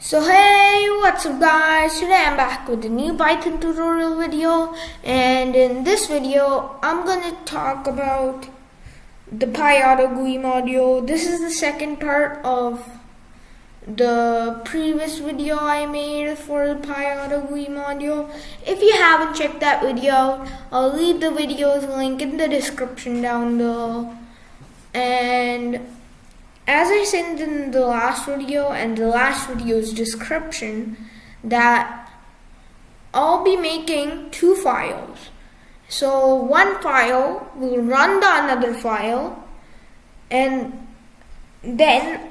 So hey, what's up guys? Today I'm back with a new Python tutorial video, and in this video I'm gonna talk about the Pyautogui module. This is the second part of the previous video I made for the Pyautogui module. If you haven't checked that video, I'll leave the video's link in the description down below. And as I said in the last video and the last video's description, that I'll be making two files. So one file will run the another file, and then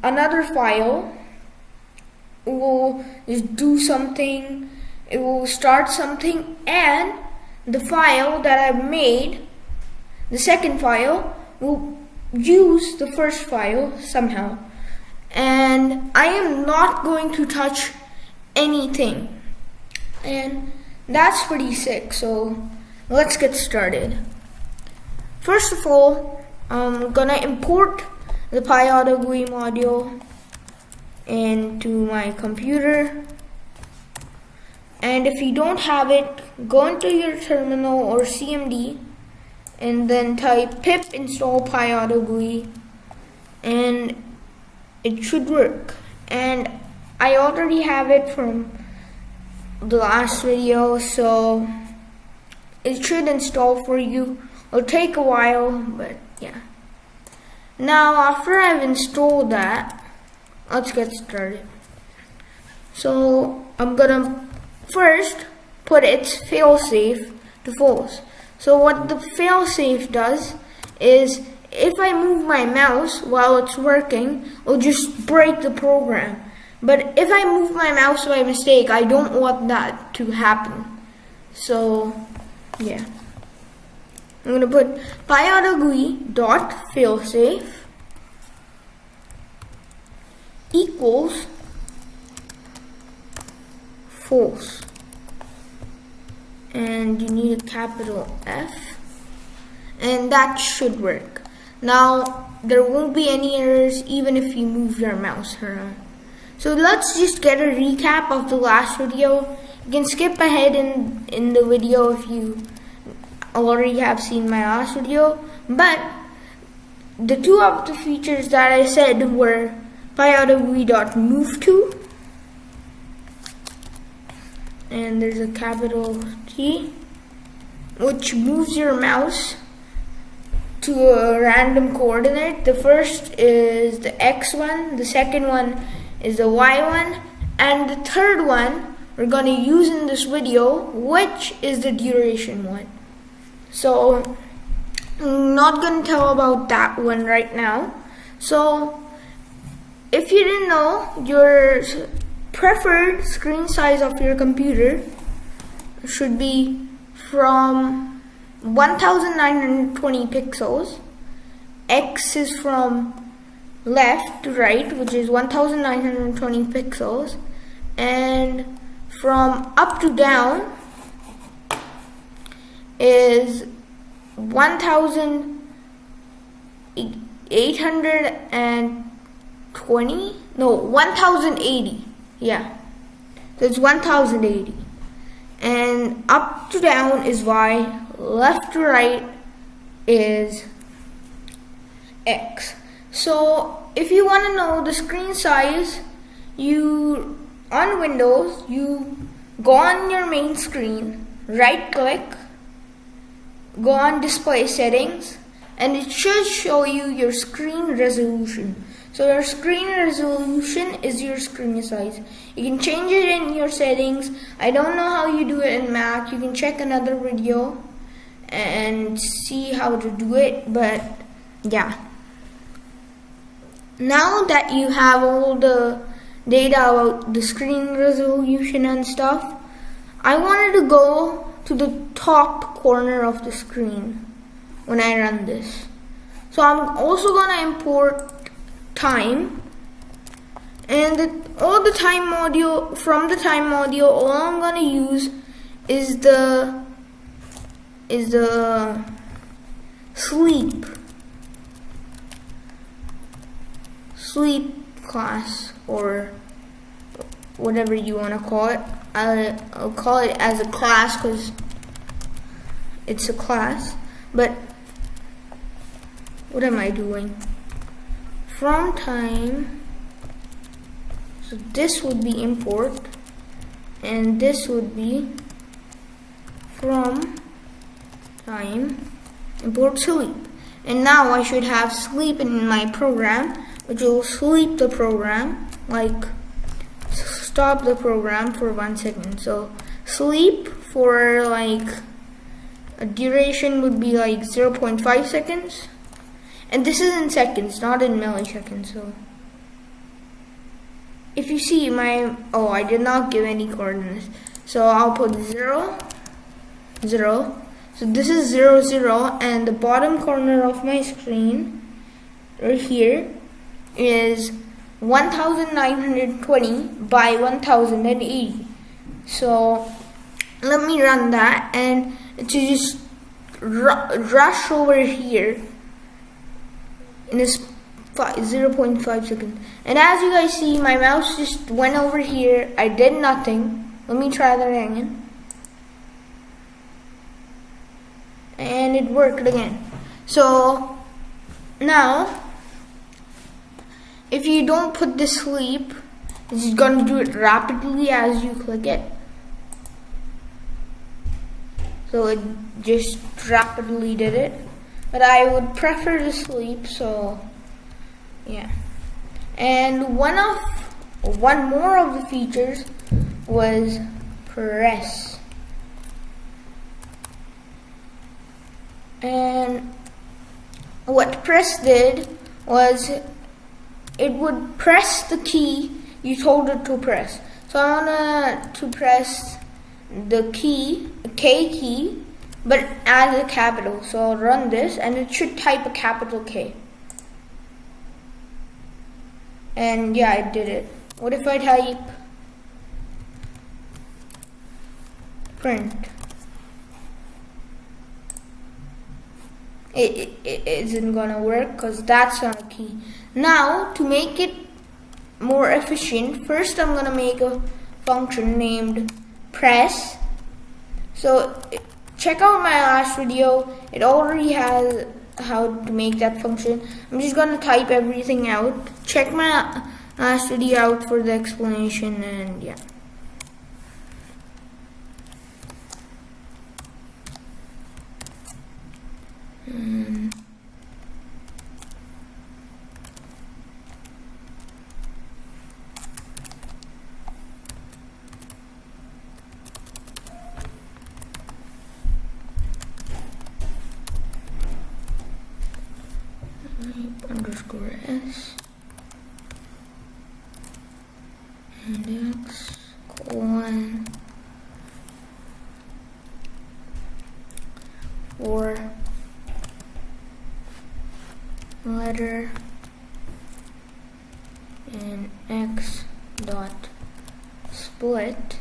another file will just do something, it will start something, and the file that I've made, the second file, will use the first file somehow. And I am not going to touch anything, and that's pretty sick. So let's get started. First of all, I'm gonna import the Pyautogui module into my computer, and if you don't have it, go into your terminal or CMD and then type pip install Pyautogui, and it should work. And I already have it from the last video, so it should install for you. It'll take a while, but yeah. Now after I've installed that, let's get started. So I'm gonna first put its failsafe to false. So what the failsafe does is, if I move my mouse while it's working, it'll just break the program. But if I move my mouse by mistake, I don't want that to happen. So yeah, I'm gonna put Pyautogui.failsafe equals false. And you need a capital F, and that should work. Now there won't be any errors even if you move your mouse around. So let's just get a recap of the last video. You can skip ahead in the video if you already have seen my last video, but the two of the features that I said were Pyautogui.moveTo, and there's a capital T, which moves your mouse to a random coordinate. The first is the X one, the second one is the Y one, and the third one we're going to use in this video, which is the duration one. So I'm not going to tell about that one right now. So if you didn't know, your preferred screen size of your computer should be from 1920 pixels. X is from left to right, which is 1920 pixels, and from up to down is 1080. Yeah, so it's 1080, and up to down is Y, left to right is X. So if you want to know the screen size, you on Windows, you go on your main screen, right click, go on display settings, and it should show you your screen resolution. So your screen resolution is your screen size. You can change it in your settings. I don't know how you do it in Mac. You can check another video and see how to do it, but yeah. Now that you have all the data about the screen resolution and stuff, I wanted to go to the top corner of the screen when I run this. So I'm also gonna import time, and all the time module, from the time module, all I'm gonna use is the sleep class, or whatever you want to call it. I'll call it as a class because it's a class. But what am I doing? From time. So this would be import, and this would be from time import sleep. And now I should have sleep in my program, which will sleep the program, like stop the program for 1 second. So sleep for like a duration would be like 0.5 seconds, and this is in seconds, not in milliseconds. So if you see I did not give any coordinates, so I'll put 0, 0. So this is 0, 0, and the bottom corner of my screen right here is 1920 by 1080. So let me run that, and to just rush over here in this 0.5 seconds. And as you guys see, my mouse just went over here. I did nothing. Let me try that again. And it worked again. So now if you don't put the sleep, it's just going to do it rapidly as you click it. So it just rapidly did it. But I would prefer the sleep, so yeah. And one more of the features was press. And what press did was it would press the key you told it to press. So I want to press the key, a K key, but as a capital. So I'll run this, and it should type a capital K. And yeah, it did it. What if I type print? It isn't gonna work because that's not a key. Now to make it more efficient, first I'm gonna make a function named press. So check out my last video, it already has how to make that function. I'm just gonna type everything out. Check my last video out for the explanation, and yeah. Underscore s index colon for letter in x dot split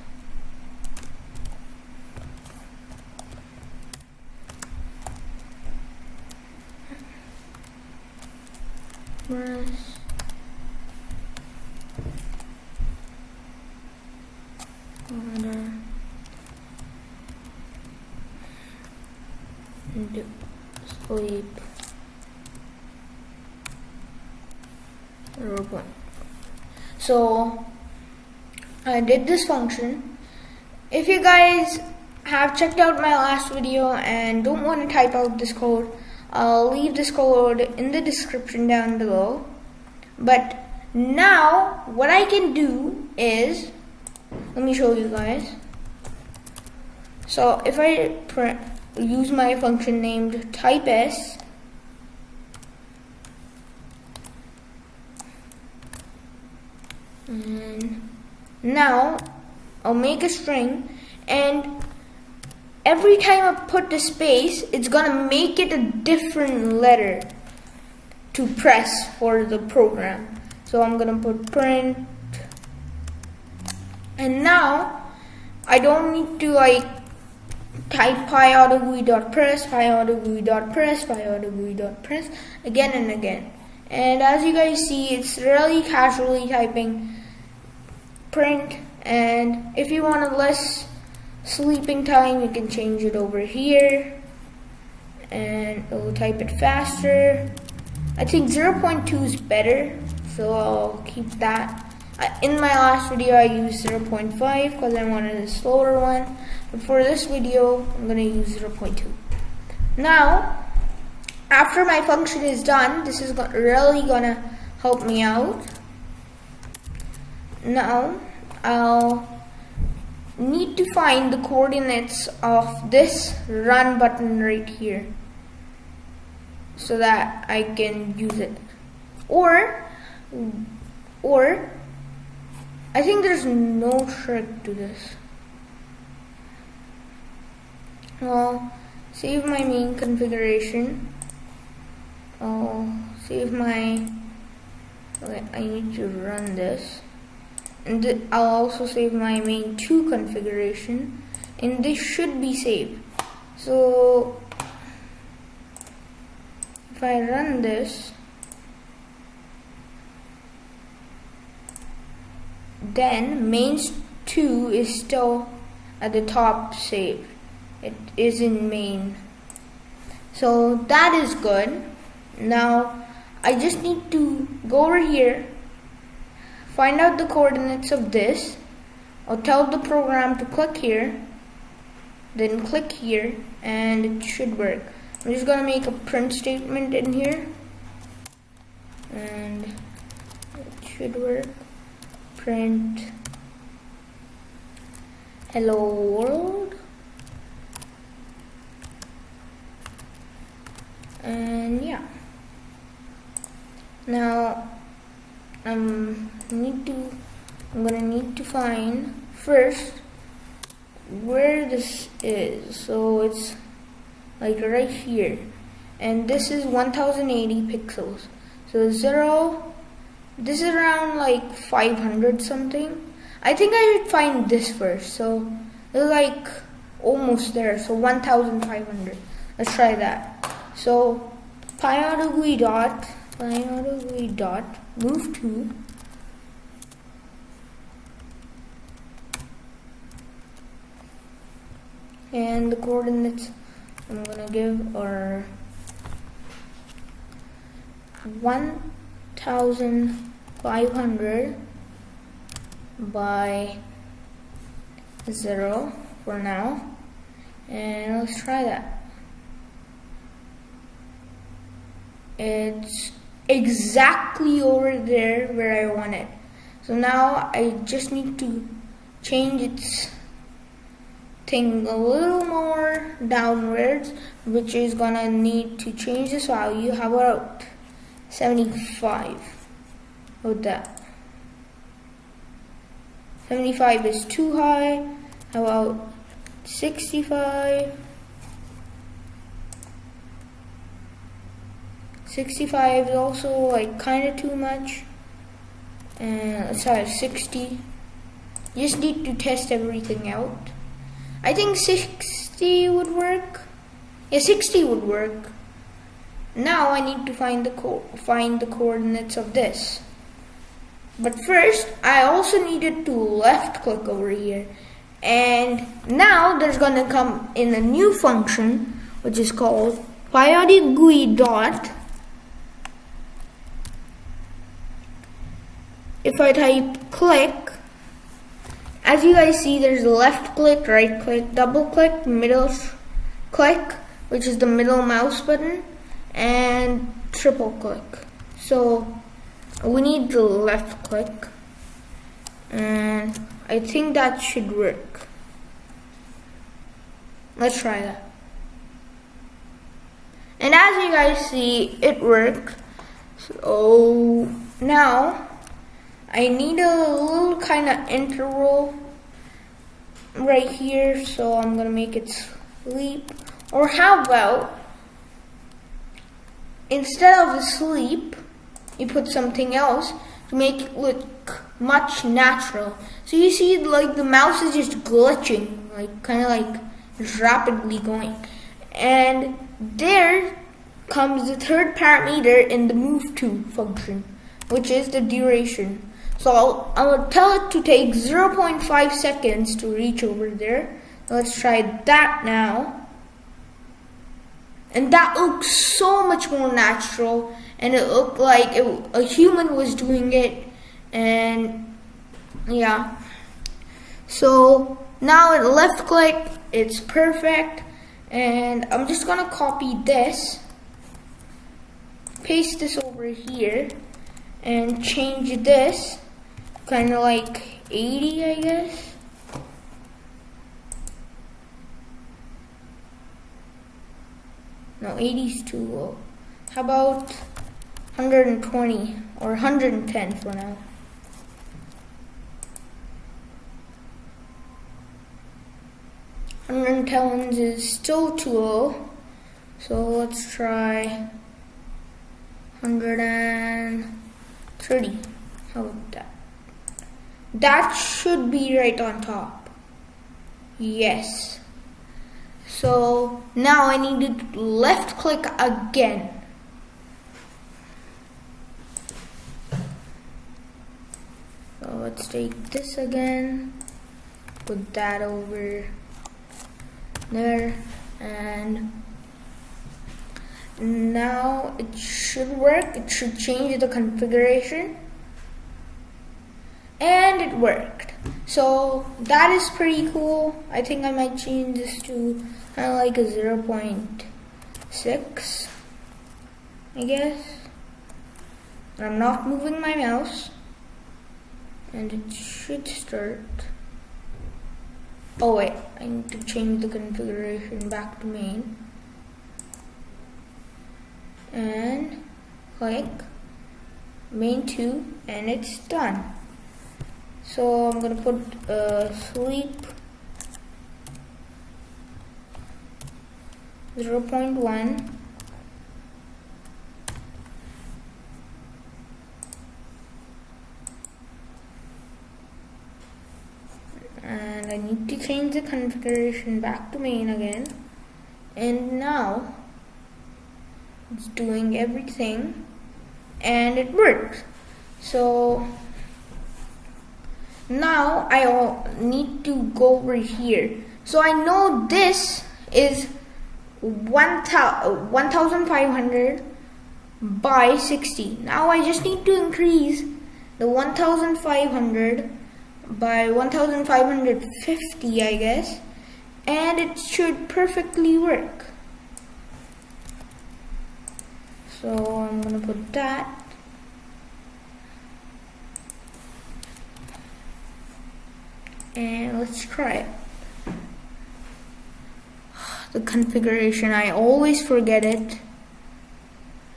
press order into sleep 0.1. So I did this function. If you guys have checked out my last video and don't want to type out this code, I'll leave this code in the description down below. But now what I can do is, let me show you guys. So if I use my function named type s, and now I'll make a string, and every time I put the space, it's gonna make it a different letter to press for the program. So I'm gonna put print, and now I don't need to like type Pyautogui.press, Pyautogui.press, Pyautogui.press again and again. And as you guys see, it's really casually typing print, and if you want a less sleeping time, you can change it over here, and it will type it faster. I think 0.2 is better, so I'll keep that. In my last video, I used 0.5 because I wanted a slower one, but for this video, I'm going to use 0.2. Now, after my function is done, this is really going to help me out. Now, I'll need to find the coordinates of this run button right here so that I can use it. Or I think there's no trick to this. I'll save my main configuration. I'll save my, okay, I need to run this. And I'll also save my main 2 configuration, and this should be saved. So if I run this, then main 2 is still at the top saved. It is in main. So that is good. Now I just need to go over here, find out the coordinates of this. I'll tell the program to click here, then click here, and it should work. I'm just gonna make a print statement in here, and it should work. Print hello world, and yeah. Now I'm gonna need to find first where this is. So it's like right here, and this is 1080 pixels. So 0, this is around like 500 something. I think I should find this first. So it's like almost there. So 1500. Let's try that. So Pyautogui dot move to, and the coordinates I'm gonna give are 1500 by 0 for now, and let's try that. It's exactly over there where I want it. So now I just need to change its thing a little more downwards, which is gonna need to change this value. How about 75? With that, 75 is too high. How about 65? 65 is also like kind of too much. And let's try 60. You just need to test everything out. I think 60 would work. Yeah, 60 would work. Now I need to find the coordinates of this. But first, I also needed to left click over here. And now there's gonna come in a new function, which is called Pyautogui dot. If I type click, as you guys see, there's left click, right click, double click, middle click, which is the middle mouse button, and triple click. So we need the left click, and I think that should work. Let's try that. And as you guys see, it worked. So now I need a little kind of interval right here, so I'm gonna make it sleep. Or how about instead of the sleep, you put something else to make it look much natural. So you see, like the mouse is just glitching, like kind of like rapidly going. And there comes the third parameter in the move to function, which is the duration. So I'll tell it to take 0.5 seconds to reach over there. Let's try that now. And that looks so much more natural, and it looked like a human was doing it. And yeah. So now at left click, it's perfect. And I'm just gonna copy this, paste this over here, and change this kind of like 80, I guess. No, 80 is too low. How about 120 or 110 for now? $110 is still too low, so let's try 130. How about that? That should be right on top. Yes. So now I need to left click again. So let's take this again, put that over there, and now it should work. It should change the configuration, and it worked. So that is pretty cool. I think I might change this to kind of like a 0.6, I guess. I'm not moving my mouse, and it should start. Oh wait, I need to change the configuration back to main. And click main 2, and it's done. So I'm gonna put sleep 0.1. And I need to change the configuration back to main again. And now it's doing everything, and it works. So now I need to go over here. So I know this is 1,500 by 60. Now I just need to increase the 1,500 by 1,550, I guess, and it should perfectly work. So I'm gonna put that. And let's try it. The configuration, I always forget it.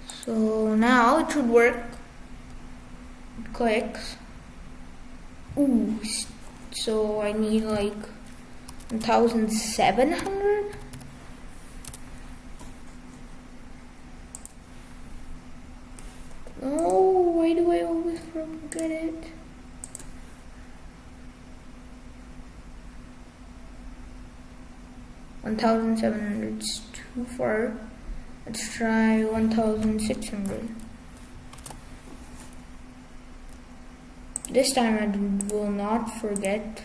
So now it should work. It clicks. Ooh, so I need like 1,700. Oh, why do I always forget it? $1,700 is too far. Let's try 1,600. This time I will not forget.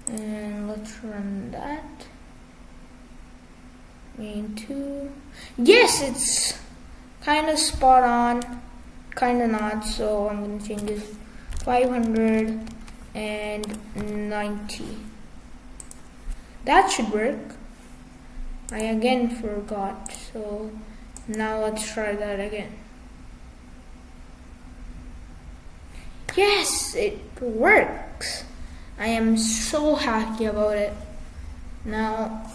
And let's run that. Main 2. Yes, it's kind of spot on, kind of not. So I'm going to change this 590. That should work. I again forgot. So now let's try that again. Yes, it works. I am so happy about it. Now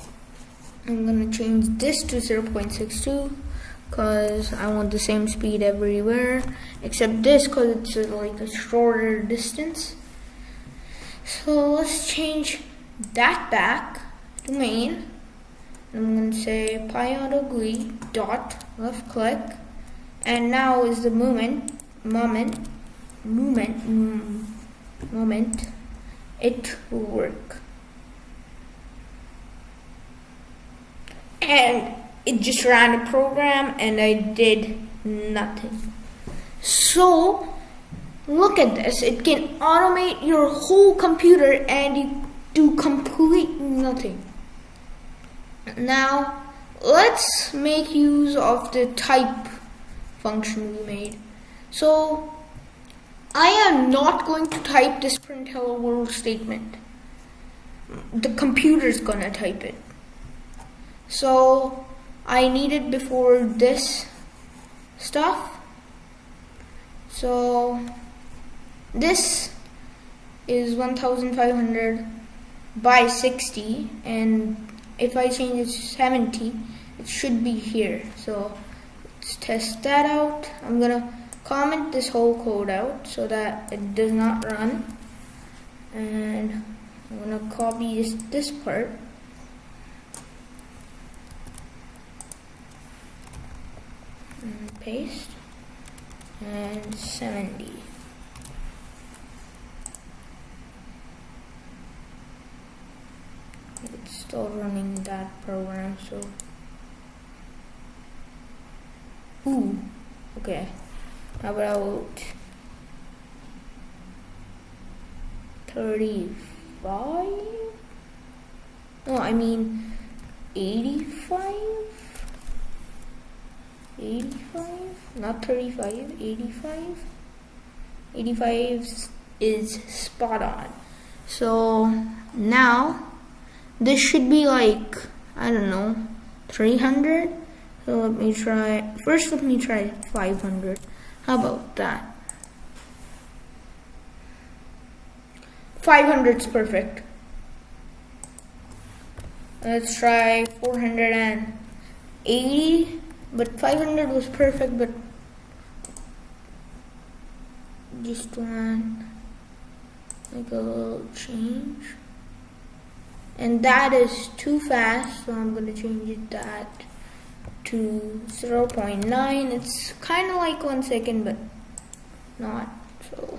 I'm gonna change this to 0.62 because I want the same speed everywhere except this because it's like a shorter distance. So let's change that back to main. I'm gonna say Pyautogui dot left click, and now is the moment. It will work. And it just ran a program and I did nothing. So look at this. It can automate your whole computer and you do complete nothing. Now, let's make use of the type function we made. So, I am not going to type this print hello world statement. The computer's gonna type it. So, I need it before this stuff. So, this is 1500 by 60, and if I change it to 70, it should be here. So, let's test that out. I'm gonna comment this whole code out so that it does not run, and I'm gonna copy this part. And paste, and 70. It's still running that program, so okay. How about 35? No, I mean 85? 85? Not 35, 85? 85 is spot on. So now this should be like, I don't know, 300. So let me try 500. How about that? 500 is perfect. Let's try 480, but 500 was perfect, but just want like a little change. And that is too fast, so I'm gonna change that to 0.9. It's kind of like 1 second, but not, so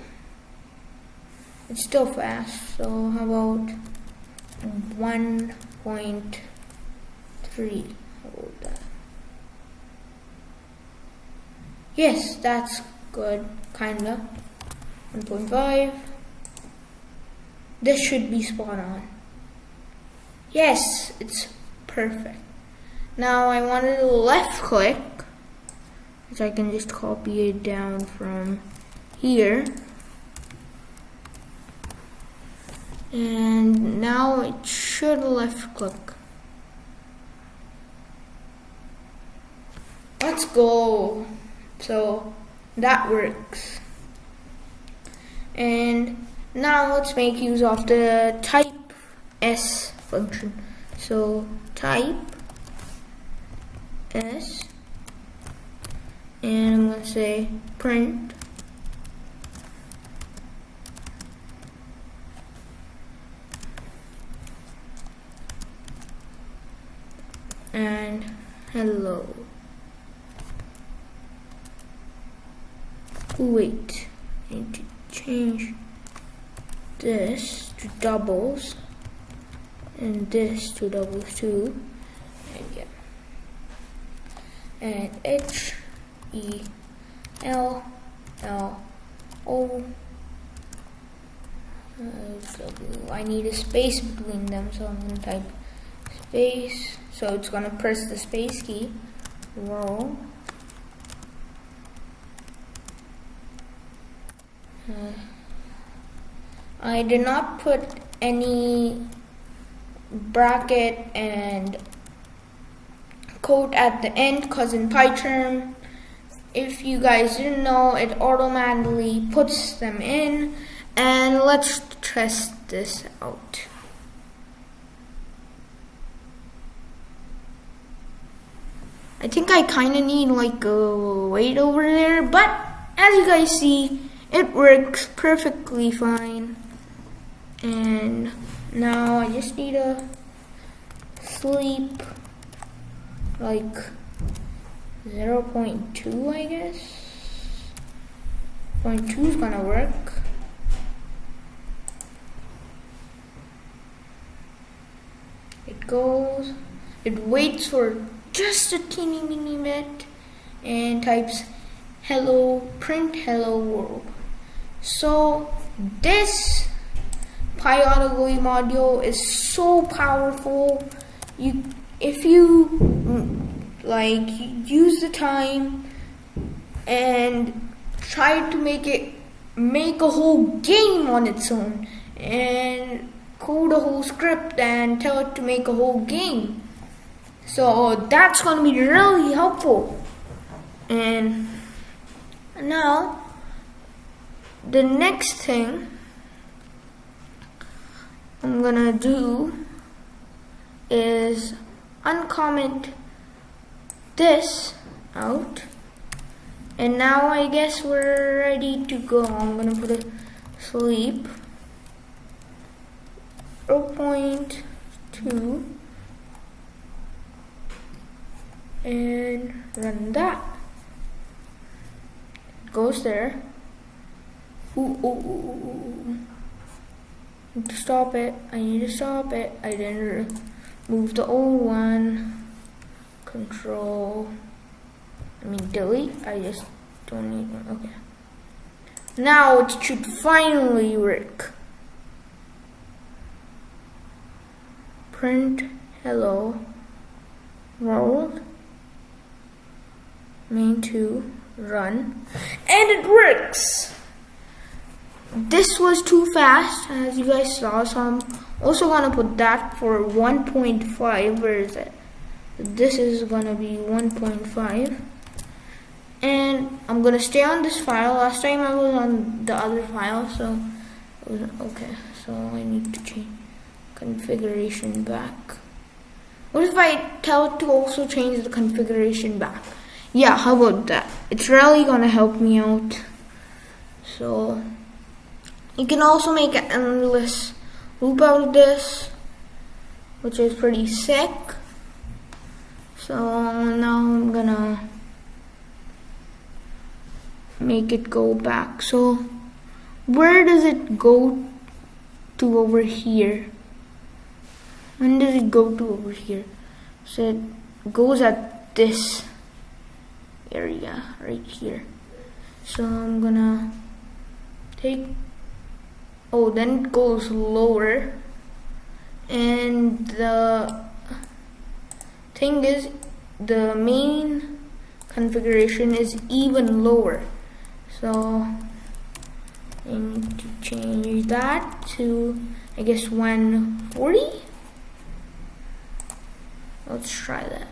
it's still fast. So how about 1.3? How about that? Yes, that's good, kinda. 1.5. This should be spot on. Yes, it's perfect. Now I wanted to left click, which I can just copy it down from here. And now it should left click. Let's go. So that works. And now let's make use of the type S function. So type S, and I'm going to say print and hello. Wait, I need to change this to doubles and this to doubles too, and yeah. And H E L L O W. I need a space between them, so I'm going to type space. So it's going to press the space key. Row. I did not put any bracket and quote at the end because in PyCharm, if you guys didn't know, it automatically puts them in. And let's test this out. I think I kind of need like a weight over there, but as you guys see, it works perfectly fine. And now I just need to sleep like 0.2, I guess. 0.2 is gonna work. It goes, it waits for just a teeny weeny bit and types hello, print hello world. So this Pyautogui module is so powerful. If you use the time and try to make a whole game on its own and code a whole script and tell it to make a whole game. So that's going to be really helpful. And now the next thing I'm gonna do is uncomment this out, and now I guess we're ready to go. I'm gonna put a sleep 0.2 and run that. It goes there. Ooh. I need to stop it. I didn't move the old one. Delete. I just don't need one. Okay. Now it should finally work. Print hello world main2 run, and it works. This was too fast, as you guys saw, so I'm also gonna put that for 1.5. Where is it? This is gonna be 1.5, and I'm gonna stay on this file. Last time I was on the other file, so okay. So I need to change configuration back. What if I tell it to also change the configuration back? Yeah, how about that? It's really gonna help me out. So you can also make an endless loop out of this, which is pretty sick. So now I'm gonna make it go back. So where does it go to over here? When does it go to over here? So it goes at this area right here. So I'm gonna take, then it goes lower, and the thing is the main configuration is even lower. So I need to change that to, I guess, 140. Let's try that.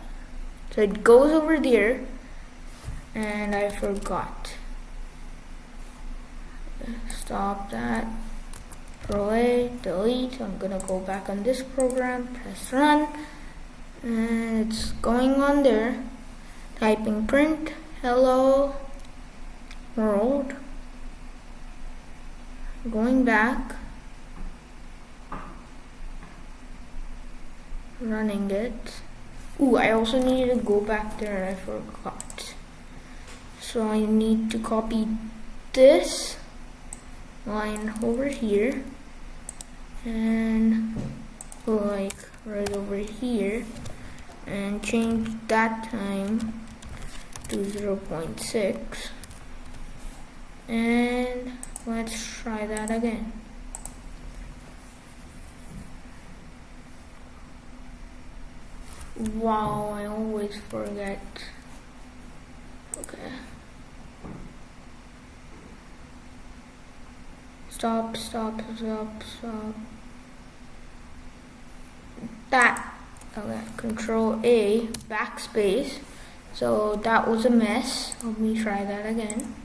So it goes over there, and I forgot. Stop that. Throw it, delete. I'm gonna go back on this program, press run, and it's going on there. Typing print hello world. Going back, running it. I also need to go back there. I forgot. So I need to copy this line over here and right over here, and change that time to 0.6, and let's try that again. Wow, I always forget. Okay. Stop. That. Okay, Control A, backspace. So that was a mess. Let me try that again.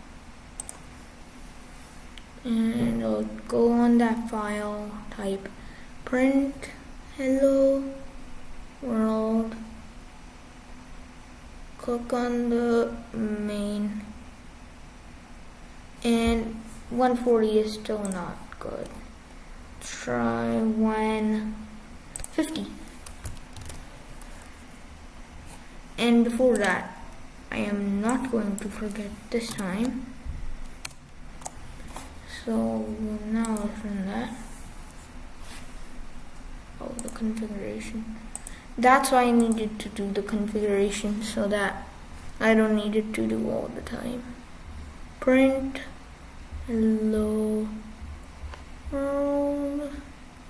And I'll go on that file, type print hello world, click on the main, and 140 is still not good. Try 150. And before that, I am not going to forget this time. So now let's run that. The configuration. That's why I needed to do the configuration, so that I don't need it to do all the time. Print hello world,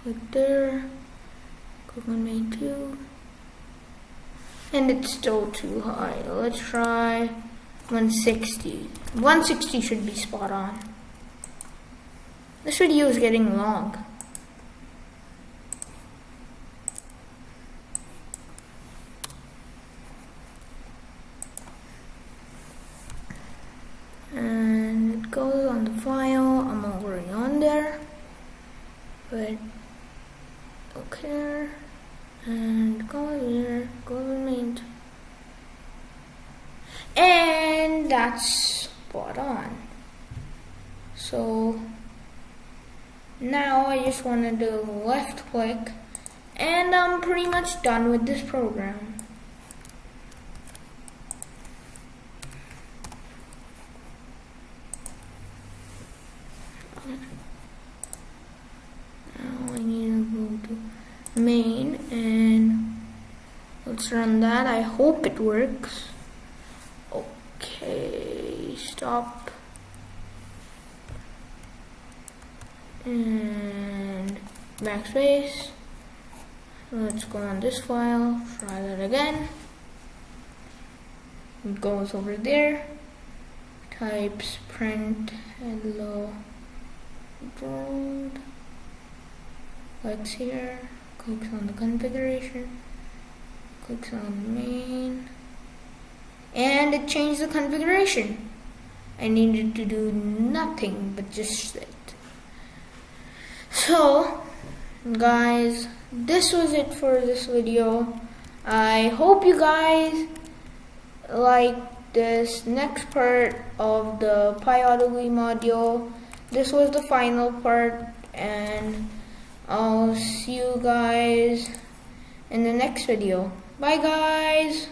right there, click on main 2, and it's still too high. Let's try 160. 160 should be spot on. This video is getting long. And it goes on the file. I'm already on there, but okay, and goes there, goes in main, and that's spot on. So now I just want to do left click, and I'm pretty much done with this program. Now I need to go to main and let's run that. I hope it works. Okay, stop. And backspace. Let's go on this file, try that again. It goes over there, types print hello world, clicks here, clicks on the configuration, clicks on main, and it changed the configuration. I needed to do nothing but just sit. So guys, this was it for this video. I hope you guys like this next part of the Pyautogui module. This was the final part, and I'll see you guys in the next video. Bye guys!